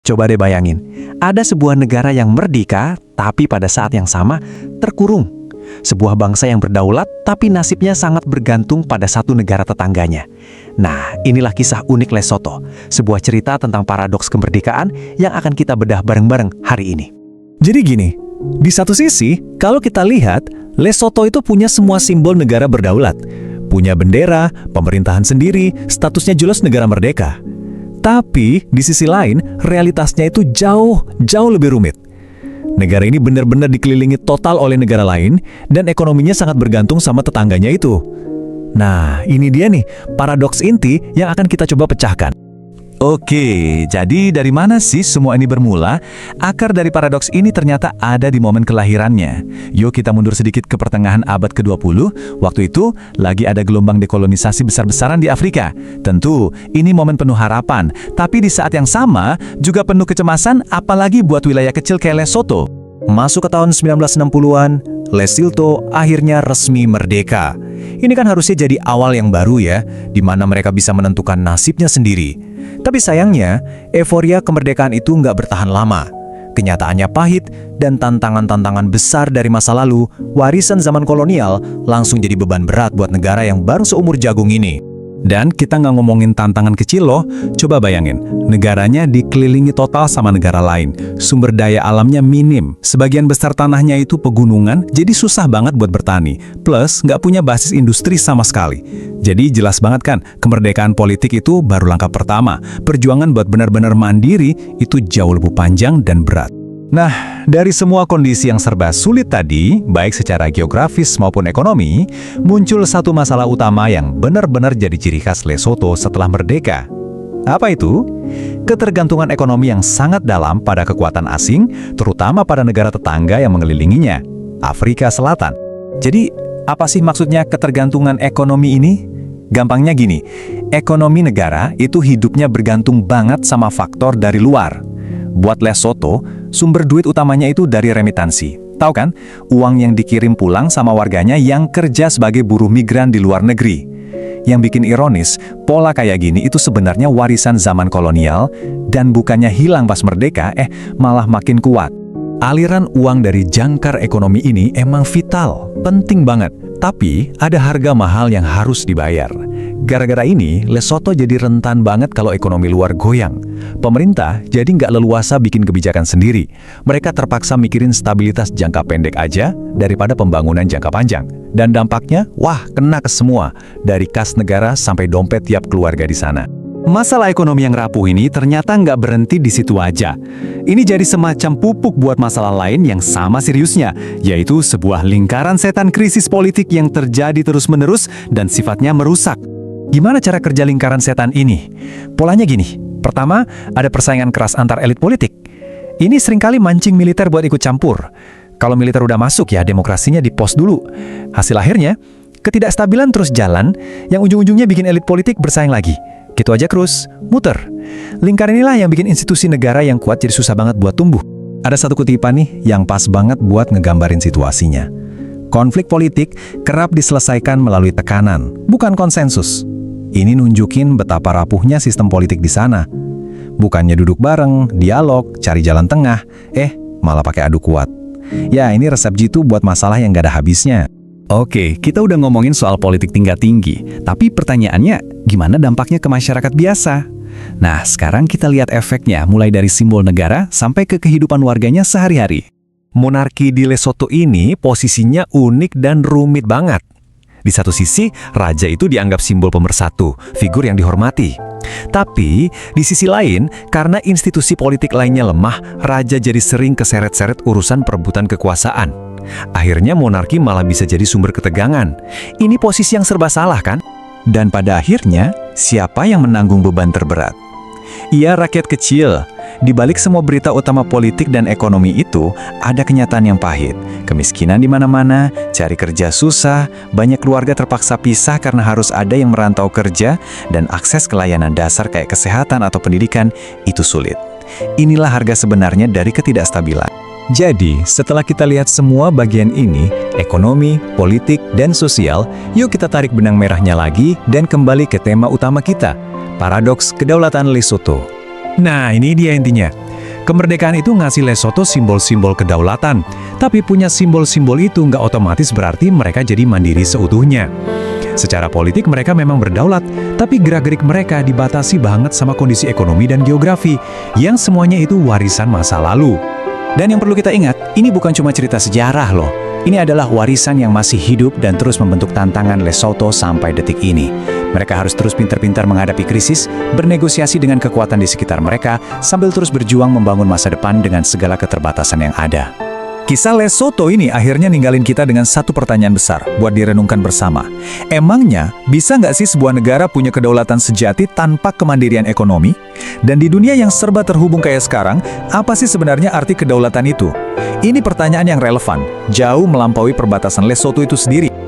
Coba deh bayangin, ada sebuah negara yang merdeka, tapi pada saat yang sama terkurung. Sebuah bangsa yang berdaulat, tapi nasibnya sangat bergantung pada satu negara tetangganya. Nah, inilah kisah unik Lesotho, sebuah cerita tentang paradoks kemerdekaan yang akan kita bedah bareng-bareng hari ini. Jadi gini, di satu sisi, kalau kita lihat, Lesotho itu punya semua simbol negara berdaulat. Punya bendera, pemerintahan sendiri, statusnya jelas negara merdeka. Tapi, di sisi lain, realitasnya itu jauh lebih rumit. Negara ini benar-benar dikelilingi total oleh negara lain, dan ekonominya sangat bergantung sama tetangganya itu. Nah, ini dia nih, paradoks inti yang akan kita coba pecahkan. Oke, jadi dari mana sih semua ini bermula? Akar dari paradoks ini ternyata ada di momen kelahirannya. Yuk kita mundur sedikit ke pertengahan abad ke-20. Waktu itu, lagi ada gelombang dekolonisasi besar-besaran di Afrika. Tentu, ini momen penuh harapan. Tapi di saat yang sama, juga penuh kecemasan, apalagi buat wilayah kecil kayak Lesotho. Masuk ke tahun 1960-an, Lesotho akhirnya resmi merdeka. Ini kan harusnya jadi awal yang baru ya, di mana mereka bisa menentukan nasibnya sendiri. Tapi sayangnya, euforia kemerdekaan itu nggak bertahan lama. Kenyataannya pahit dan tantangan-tantangan besar dari masa lalu, warisan zaman kolonial, langsung jadi beban berat buat negara yang baru seumur jagung ini. Dan kita nggak ngomongin tantangan kecil loh, coba bayangin, negaranya dikelilingi total sama negara lain, sumber daya alamnya minim, sebagian besar tanahnya itu pegunungan, jadi susah banget buat bertani, plus nggak punya basis industri sama sekali. Jadi jelas banget kan, kemerdekaan politik itu baru langkah pertama, perjuangan buat benar-benar mandiri itu jauh lebih panjang dan berat. Nah, dari semua kondisi yang serba sulit tadi, baik secara geografis maupun ekonomi, muncul satu masalah utama yang benar-benar jadi ciri khas Lesotho setelah merdeka. Apa itu? Ketergantungan ekonomi yang sangat dalam pada kekuatan asing, terutama pada negara tetangga yang mengelilinginya, Afrika Selatan. Jadi, apa sih maksudnya ketergantungan ekonomi ini? Gampangnya gini, ekonomi negara itu hidupnya bergantung banget sama faktor dari luar. Buat Lesotho, sumber duit utamanya itu dari remitansi. Tahu kan? Uang yang dikirim pulang sama warganya yang kerja sebagai buruh migran di luar negeri. Yang bikin ironis, pola kayak gini itu sebenarnya warisan zaman kolonial dan bukannya hilang pas merdeka, malah makin kuat. Aliran uang dari jangkar ekonomi ini emang vital, penting banget. Tapi ada harga mahal yang harus dibayar. Gara-gara ini, Lesotho jadi rentan banget kalau ekonomi luar goyang. Pemerintah jadi nggak leluasa bikin kebijakan sendiri. Mereka terpaksa mikirin stabilitas jangka pendek aja daripada pembangunan jangka panjang. Dan dampaknya, wah, kena ke semua. Dari kas negara sampai dompet tiap keluarga di sana. Masalah ekonomi yang rapuh ini ternyata nggak berhenti di situ aja. Ini jadi semacam pupuk buat masalah lain yang sama seriusnya, yaitu sebuah lingkaran setan krisis politik yang terjadi terus-menerus dan sifatnya merusak. Gimana cara kerja lingkaran setan ini? Polanya gini, pertama, ada persaingan keras antar elit politik. Ini seringkali mancing militer buat ikut campur. Kalau militer udah masuk ya demokrasinya di pos dulu. Hasil akhirnya, ketidakstabilan terus jalan, yang ujung-ujungnya bikin elit politik bersaing lagi. Gitu aja terus, muter. Lingkaran inilah yang bikin institusi negara yang kuat jadi susah banget buat tumbuh. Ada satu kutipan nih yang pas banget buat ngegambarin situasinya. Konflik politik kerap diselesaikan melalui tekanan, bukan konsensus. Ini nunjukin betapa rapuhnya sistem politik di sana. Bukannya duduk bareng, dialog, cari jalan tengah, malah pakai adu kuat. Ya, ini resep jitu buat masalah yang gak ada habisnya. Oke, kita udah ngomongin soal politik tingkat tinggi, tapi pertanyaannya, gimana dampaknya ke masyarakat biasa? Nah, sekarang kita lihat efeknya mulai dari simbol negara sampai ke kehidupan warganya sehari-hari. Monarki di Lesotho ini posisinya unik dan rumit banget. Di satu sisi, raja itu dianggap simbol pemersatu, figur yang dihormati. Tapi, di sisi lain, karena institusi politik lainnya lemah, raja jadi sering keseret-seret urusan perebutan kekuasaan. Akhirnya monarki malah bisa jadi sumber ketegangan. Ini posisi yang serba salah kan? Dan pada akhirnya, siapa yang menanggung beban terberat? Iya, rakyat kecil. Di balik semua berita utama politik dan ekonomi itu, ada kenyataan yang pahit. Kemiskinan di mana-mana, cari kerja susah, banyak keluarga terpaksa pisah karena harus ada yang merantau kerja, dan akses ke layanan dasar kayak kesehatan atau pendidikan itu sulit. Inilah harga sebenarnya dari ketidakstabilan. Jadi, setelah kita lihat semua bagian ini, ekonomi, politik, dan sosial, yuk kita tarik benang merahnya lagi dan kembali ke tema utama kita, paradoks kedaulatan Lesotho. Nah, ini dia intinya. Kemerdekaan itu ngasih Lesotho simbol-simbol kedaulatan, tapi punya simbol-simbol itu nggak otomatis berarti mereka jadi mandiri seutuhnya. Secara politik mereka memang berdaulat, tapi gerak-gerik mereka dibatasi banget sama kondisi ekonomi dan geografi, yang semuanya itu warisan masa lalu. Dan yang perlu kita ingat, ini bukan cuma cerita sejarah loh. Ini adalah warisan yang masih hidup dan terus membentuk tantangan Lesotho sampai detik ini. Mereka harus terus pintar-pintar menghadapi krisis, bernegosiasi dengan kekuatan di sekitar mereka, sambil terus berjuang membangun masa depan dengan segala keterbatasan yang ada. Kisah Lesotho ini akhirnya ninggalin kita dengan satu pertanyaan besar buat direnungkan bersama. Emangnya bisa nggak sih sebuah negara punya kedaulatan sejati tanpa kemandirian ekonomi? Dan di dunia yang serba terhubung kayak sekarang, apa sih sebenarnya arti kedaulatan itu? Ini pertanyaan yang relevan, jauh melampaui perbatasan Lesotho itu sendiri.